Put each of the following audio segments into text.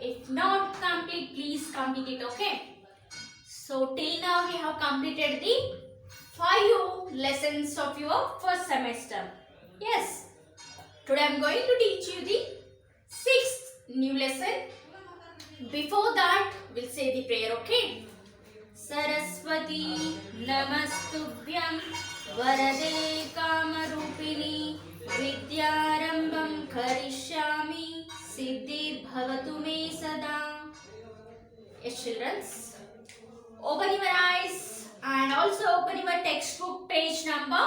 If not complete, please complete it, okay? So till now we have completed the 5 lessons of your first semester. Yes. Today I am going to teach you the 6th new lesson. Before that, we'll say the prayer, okay? Saraswati Namastubhyam Varade Kamarupini Vidyarambam Karishyami Siddhir Bhavatu Me Sada. Yes, children. Open your eyes and also open your textbook page number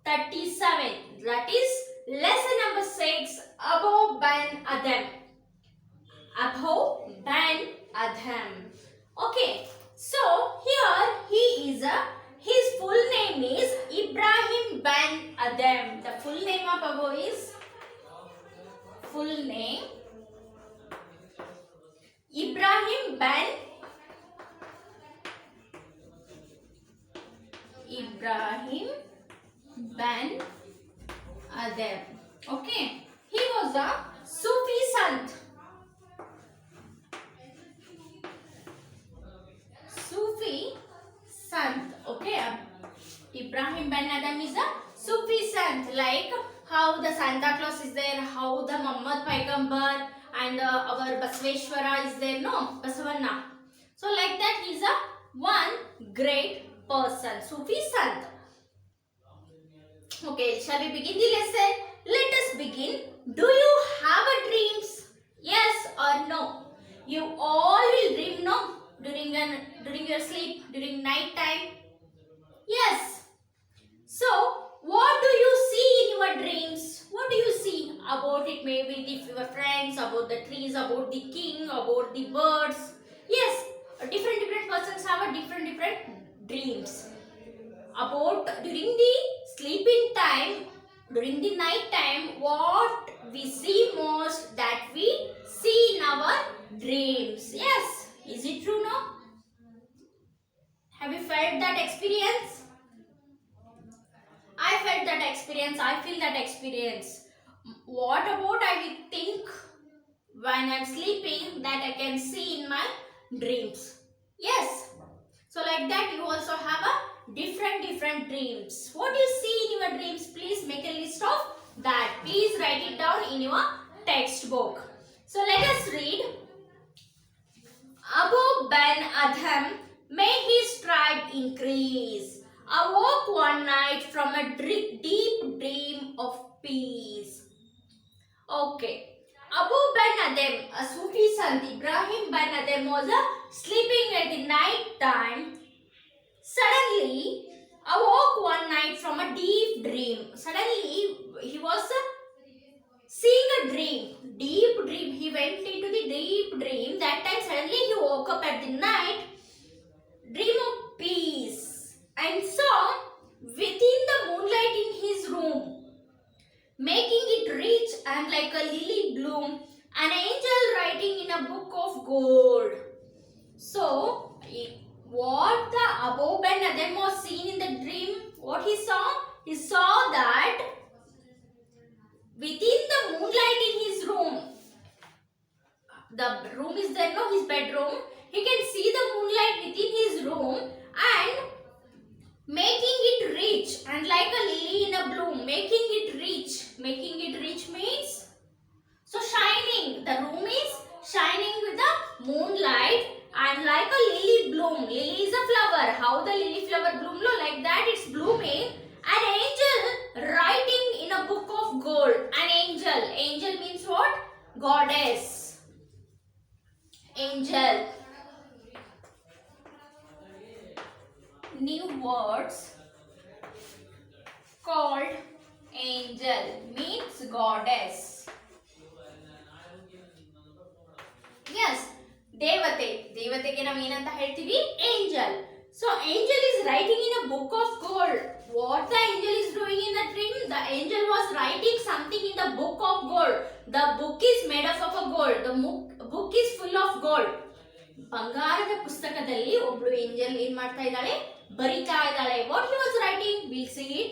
37. That is lesson number 6, Abho Ben Adam. Abho Ben Adam. Okay, so here his full name is Ibrahim Ben Adam. The full name of Abho is Ibrahim Ben Adam. Okay, he was a Sufi Sant. Okay, Ibrahim Ben Adam is a Sufi Sant. Like how the Santa Claus is there, how the Muhammad Paigambar and our Basveshwara is there, no, Basavanna. So like that, he is a one great person, Sufi Sant. Okay, shall we begin the lesson? Let us begin. Do you have a dreams? Yes or no? You all will dream, no? During your sleep, during night time. Yes. So, what do you see in your dreams? What do you see about it? Maybe your friends, about the trees, about the king, about the birds. Yes, different persons have a different dreams. About during the sleeping time, during the night time, what we see most, that we see in our dreams. Yes, is it true, no? Have you felt that experience? I felt that experience. I feel that experience. What about I will think when I am sleeping that I can see in my dreams? Yes. So like that, you also have a different dreams. What you see in your dreams, please make a list of that. Please write it down in your textbook. So let us read. Abu Ben Adham, may his tribe increase, awoke one night from a deep dream of peace. Okay. Abu Ben Adham, a Sufi Sant, Ibrahim Ben Adham was sleeping at the night time. Suddenly awoke one night from a deep dream. Suddenly he was seeing a dream, deep dream. He went into the deep dream. That time suddenly he woke up at the night, dream of peace, and saw within the moonlight in his room, making it rich and like a lily bloom, an angel writing in a book of gold. So, what the Abu Ben Adam was seen in the dream, what he saw? He saw that within the moonlight in his room, the room is there, no, his bedroom, he can see the moonlight within his room and making it rich and like a lily in a bloom, making it rich. Making it rich means, so shining, the room is shining with the moonlight and like a lily bloom. Lily is a flower. How the lily flower bloom? No, like that it's blooming. An angel writing in a book of gold. An angel. Angel means what? Goddess. Angel. New words called angel means goddess. Yes, Devate. Devateಗೆ ನಾವು ಏನಂತ ಹೇಳ್ತೀವಿ? Angel. So angel is writing in a book of gold. What the angel is doing in the dream? The angel was writing something in the book of gold. The book is made up of a gold. The book is full of gold. ಬಂಗಾರದ ಪುಸ್ತಕದಲ್ಲಿ ಒಬ್ಬಳು angel ಏನ್ ಮಾಡ್ತಾ ಇದ್ದಾಳೆ? ಬರಿತಾ ಇದ್ದಾಳೆ. What he was writing? We'll see it.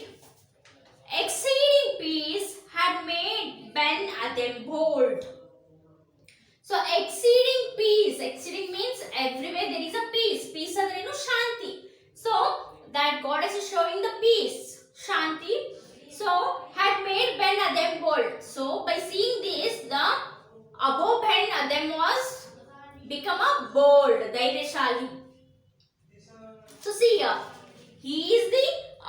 Exceeding peace had made Ben Adhem bold. So exceeding peace. Existing means everywhere there is a peace. Peace andrenu shanti. So that goddess is showing the peace, shanti. So had made Ben Adhem bold. So by seeing this, the above Ben Adhem was become a bold, Dhairashali. So see here, he is the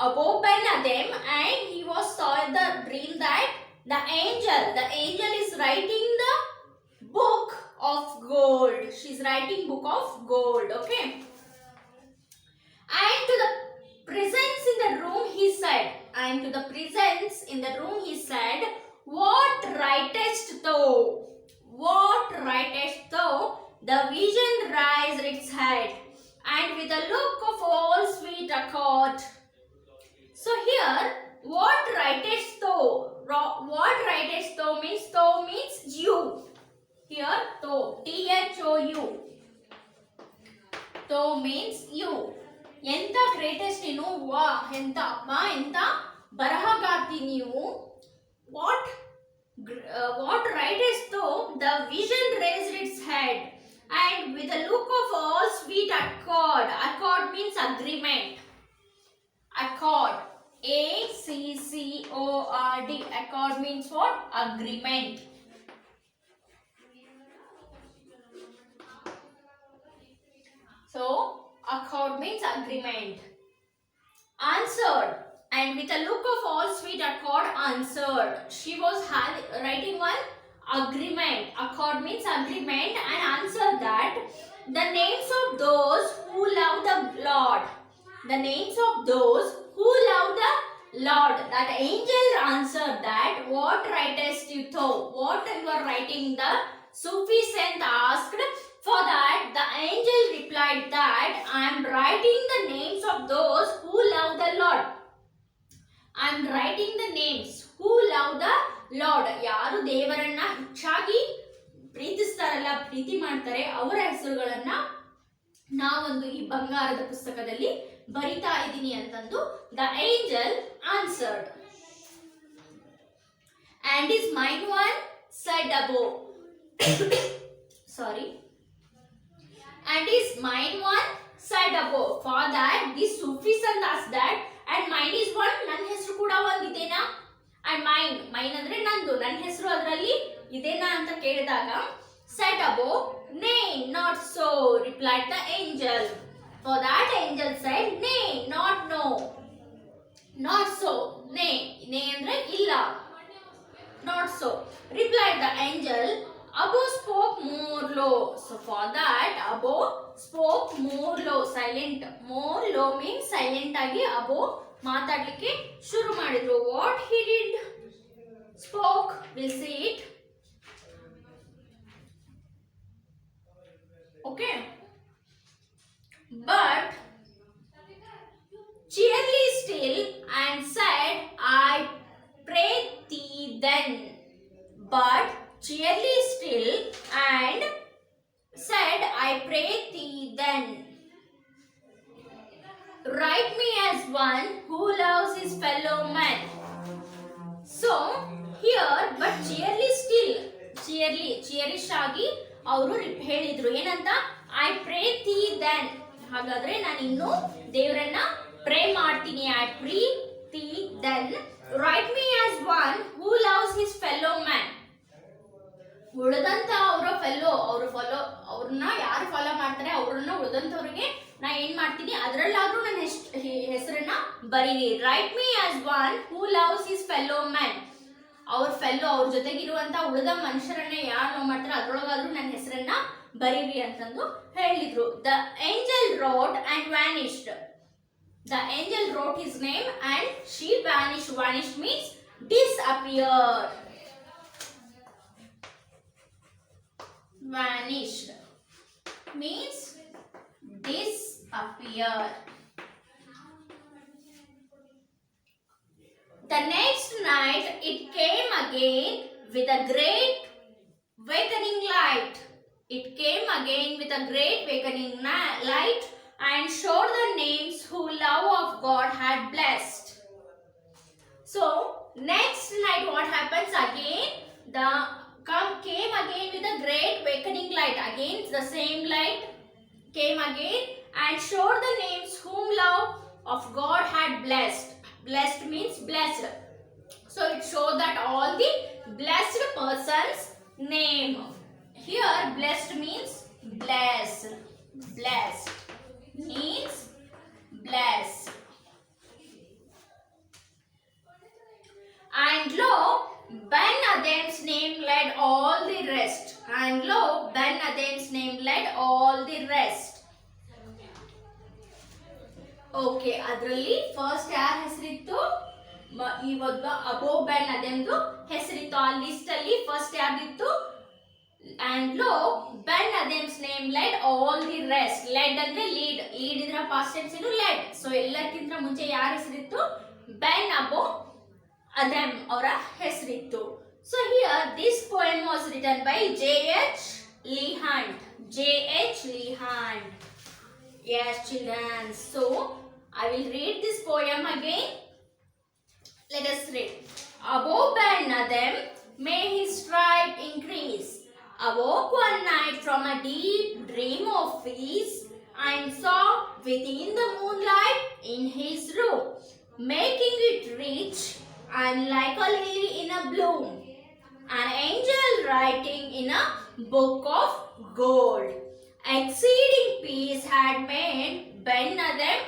above Ben Adhem, and he was saw in the dream that the angel is writing the book of gold. She is writing book of gold. Okay. And to the presence in the room he said, what writest thou? What writest thou? The vision raised its head, and with a look of all sweet accord. So here, what writest thou? What writest thou means you. Here, thou, thou. Thou means you. ಎಂತ greatest ನೀನು, ವಾ ಎಂತ ಅಮ್ಮ ಎಂತ ಬರಹಗಾರ್ತಿ ನೀವು. What writest thou? The vision raised its head, and with a look of all sweet accord. Accord means agreement. Accord, ACCORD. Accord means what? Agreement. So accord means agreement. Answered, and with a look of all sweet accord answered. She was writing one agreement. Accord means agreement, and answered that the names of those who love the Lord. The names of those who love the Lord. That angel answered that, what writest you thou? What you are writing? The Sufi saint asked. For that, the angel replied that I am writing the names of those who love the Lord. I am writing the names who love the Lord. ಯಾರು ದೇವರನ್ನ ಹೆಚ್ಚಾಗಿ ಪ್ರೀತಿಸ್ತಾರಲ್ಲ, ಪ್ರೀತಿ ಮಾಡ್ತಾರೆ, ಅವರ ಹೆಸರುಗಳನ್ನ ನಾವೊಂದು ಈ ಬಂಗಾರದ ಪುಸ್ತಕದಲ್ಲಿ ಬರಿತಾ ಇದ್ದೀನಿ ಅಂತಂದು the angel answered. And his mind one said above. Sorry. And his mind one said above. For that, this Sufi son asked that, and mine is one, ನನ್ನ ಹೆಸರು ಕೂಡ ಒಂದು ಇದೆನಾ? And mine ಅಂದ್ರೆ ನಂದು, ನನ್ನ ಹೆಸರು ಅದರಲ್ಲಿ ಇದೆನಾ ಅಂತ ಕೇಳಿದಾಗ, said above, nay, not so, replied the angel. For that angel said, nay, not no. Not so, nay ಅಂದ್ರೆ ಇಲ್ಲ. Not so, replied the angel. Above spoke more low. So for that, above spoke more low, silent. More low means silent agi above ಮಾತಾಡ್ಲಿಕ್ಕೆ ಶುರು ಮಾಡಿದ್ರು. What he did? Spoke. We'll see it. Okay. But cheerily still and said, I pray thee then. But cheerily still and said, I pray thee then. Write me as one who loves his fellow man. So here, but cheerily still, cheerish agi ಅವರು ಹೇಳಿದ್ರು ಏನಂತ, I pray thee then. ಹಾಗಾದ್ರೆ ನಾನು ಇನ್ನು ದೇವರನ್ನ pray ಮಾಡ್ತೀನಿ. I pray thee then. Write me as one who loves his fellow man. ಉಳಿದಂತ ಅವ್ರನ್ನ ಯಾರು ಫಾಲೋ ಮಾಡ್ತಾರೆ ಅವ್ರನ್ನ ಉಳಿದಂತವ್ರಿಗೆ ನಾ ಏನ್ ಮಾಡ್ತೀನಿ, ಅದ್ರಲ್ಲಾದ್ರೂ ನನ್ನ ಹೆಸರನ್ನ ಬರೀರಿ. Right me as one who loves his fellow man. ಅವ್ರ ಜೊತೆಗಿರುವಂತ ಉಳಿದ ಮನುಷ್ಯರನ್ನ ಯಾರು ಲವ್ ಮಾಡ್ತಾರೆ ಅದ್ರೊಳಗಾದ್ರೂ ನನ್ನ ಹೆಸರನ್ನ ಬರೀರಿ ಅಂತಂದು ಹೇಳಿದ್ರು. The angel wrote and vanished. The angel wrote his name and she vanished. Vanished means disappeared. Vanished means disappeared. The next night it came again with a great wakening light. It came again with a great wakening light and showed the names who love of God had blessed. So next night what happens again? The came again with a great wakening light. Again the same light came again and showed the names whom love of God had blessed. Blessed means blessed. So it showed that all the blessed person's name. Here blessed means blessed. Blessed means blessed. And lo, Ben Adhem's name led all the rest. And lo, Ben Adhem's name led all the rest. Okay ಅದರಲ್ಲಿ first ಯಾರ ಹೆಸರಿತ್ತು ಇವಾಗ ಅಬೋ ಬೆನ್ ಅದೆಂದು ಹೆಸರಿತ್ತು ಆ list ಅಲ್ಲಿ first ಯಾರ್ದಿತ್ತು and lo Ben Adhem's name led all the rest led ಅಂದ್ರೆ lead ಇದ್ರ past tense ಏನು led so ಎಲ್ಲಕ್ಕಿಂತ ಮುಂಚೆ ಯಾರ ಹೆಸರಿತ್ತು ಬೆನ್ ಅಬೋ ಅದೆಮ್ ಅವರ ಹೆಸರಿತ್ತು so here this poem was written by J.H. Lehant. J.H. Lehant. Yes, children. So, I will read this poem again. Let us read. Above Ben Adhem, may his tribe increase. Awoke one night from a deep dream of peace, and saw within the moonlight in his room, making it rich and like a lily in a bloom, an angel writing in a book of gold. Exceeding peace had made Ben Adhem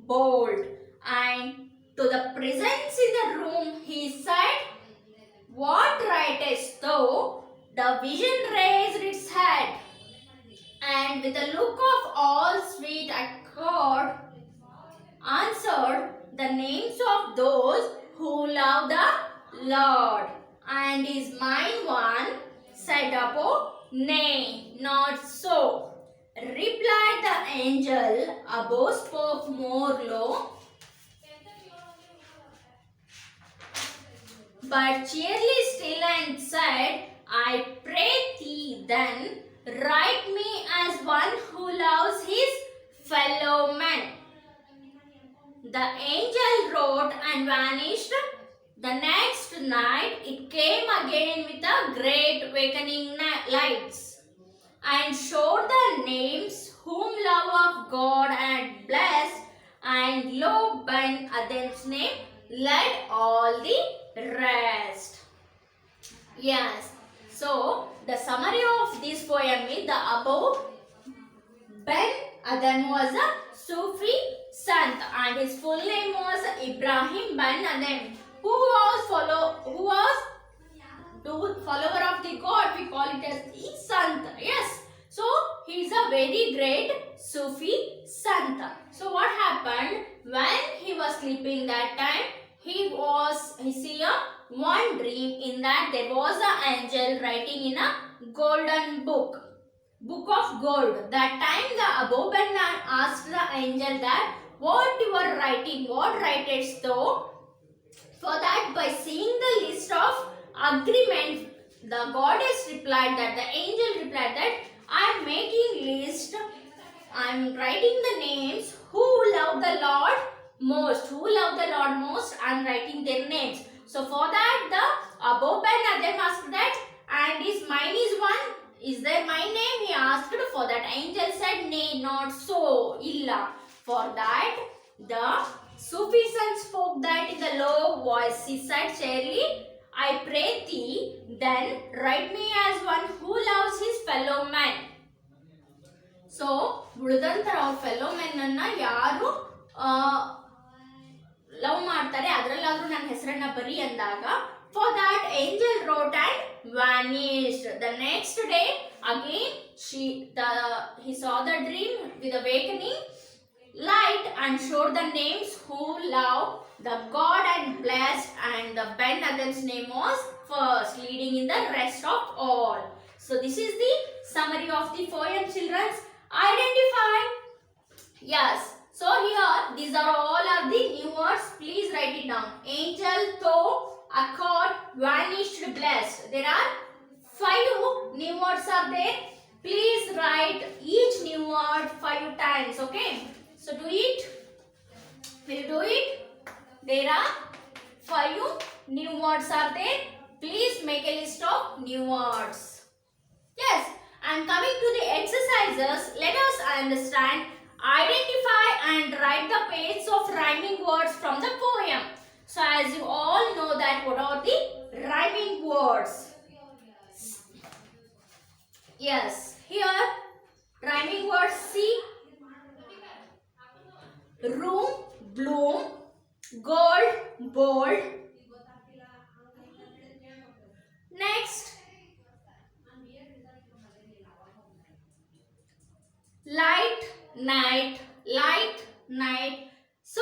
bold, and to the presence in the room he said, "What writest thou?" The vision raised its head, and with a look of all sweet accord, answered the names of those who love the Lord. And is mine one? Said above, "Nay, not so," replied the angel. Above spoke more low, but cheerily still, and said, "I pray thee then, write me as one who loves his fellow men." The angel wrote and vanished. The next night it came again with a great awakening lights, and showed the names whom love of God had blessed, and lo, Ben Adhem's name led all the rest. Yes, so the summary of this poem is the above Ben Adhem was a Sufi Sant, and his full name was Ibrahim Ben Adhem, who was follower of the God. We call it as the Sant. Yes. So he is a very great Sufi Sant. So what happened when he was sleeping that time? He see one dream. In that there was an angel writing in a golden book of gold. That time the Above Ben asked the angel that, "What you are writing? What writest thou?" For that, by seeing the list of agreement, the goddess replied that, the angel replied that, "I am making list, I am writing the names who love the Lord most. Who love the Lord most, I am writing their names." So for that, the Above Ben Adhem asked that, "And is mine is one? Is there my name?" He asked. For that, angel said, "Nay, not so, illa." For that, the Sufi Sant spoke that in the low voice. He said cheerily, "I pray thee, then write me as one who loves his fellow man." So, ಉಳಿದಂತರ ಅವ್ರ fellow men ಅನ್ನ ಯಾರು love ಮಾಡ್ತಾರೆ ಅದರಲ್ಲಾದ್ರೂ ನನ್ನ ಹೆಸರನ್ನ ಬರಿ ಅಂದಾಗ, for that angel wrote and vanished. The next day again he saw the dream with awakening light and showed the names who love the God and blessed, and the Ben Adhem's name was first, leading in the rest of all. So this is the summary of the poem, children. Identify. Yes. So here these are all of the new words. Please write it down. Angel, though, accord, vanished, blessed. There are 5 new words are there. Please write each new word 5 times. Okay. So do it. Will you do it? There are 5 new words are there. Please make a list of new words. Yes. And coming exercises, let us understand, identify and write the pairs of rhyming words from the poem. So as you all know that what are the rhyming words? Yes, here rhyming words see room, bloom, gold, bold. Next, light, night, light, night. So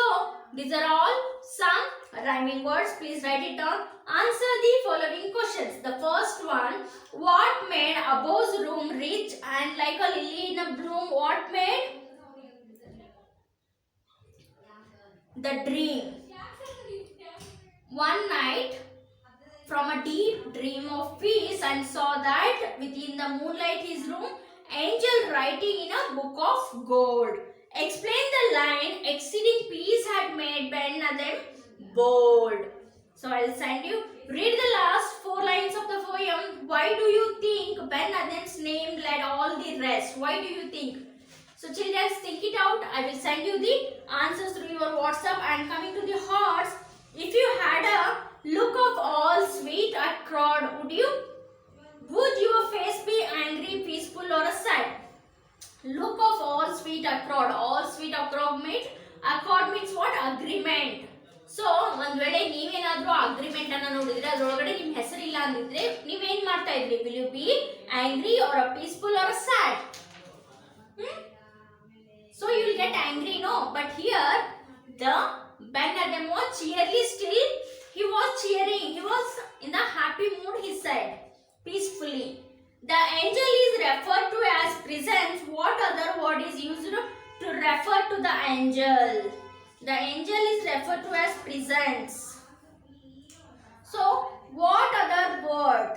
these are all some rhyming words. Please write it down. Answer the following questions. The first one, what made Abo's room rich and like a lily in a bloom? What made? The dream. One night, from a deep dream of peace, and saw that within the moonlight his room, angel writing in a book of gold. Explain the line, exceeding peace had made Ben Adhem bold. So I'll send you. Read the last 4 lines of the poem. Why do you think Ben Adhem's name led all the rest? Why do you think? So children, think it out. I will send you the answers through your WhatsApp. And coming to the horse, if you had a look of all sweet at crowd, would your face be angry, peaceful or sad? Look of all sweet accord. All sweet accord means what? Agreement. So ಒಂದು ವೇಳೆ ನೀವೇನಾದರೂ agreement ಅನ್ನು ನೋಡಿದ್ರೆ ಅದರೊಳಗಡೆ ನಿಮ್ಮ ಹೆಸರಿಲ್ಲ ಅಂದಿದ್ರೆ ನೀವೇನ್ ಮಾಡ್ತಾ ಇದ್ರಿ? Will you be angry or a peaceful or a sad? So you will get angry, no? But here the Ben Adhem was cheerily still. He was cheering. He was in the happy mood, he said, peacefully. The angel is referred to as presence. What other word is used to refer to the angel? The angel is referred to as presence. So, what other word?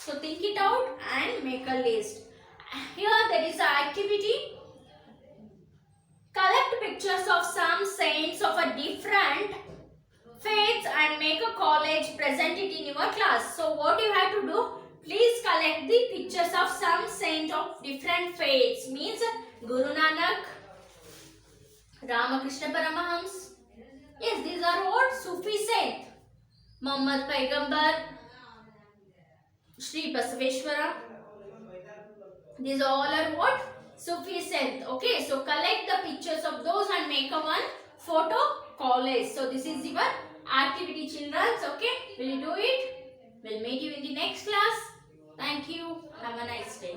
So, think it out and make a list. Here there is an activity. Collect pictures of some saints of a different faiths and make a collage, present it in your class. So what you have to do, please collect the pictures of some saint of different faiths. Means Guru Nanak, Ramakrishna Paramahams. Yes, these are what? Sufi saint. Muhammad Paigambar, Sri Basaveshwara. These all are what? Sufi saint. Okay, so collect the pictures of those and make a one photo collage. So this is your activity, children. Okay, will you do it? We'll meet you in the next class. Thank you. Have a nice day.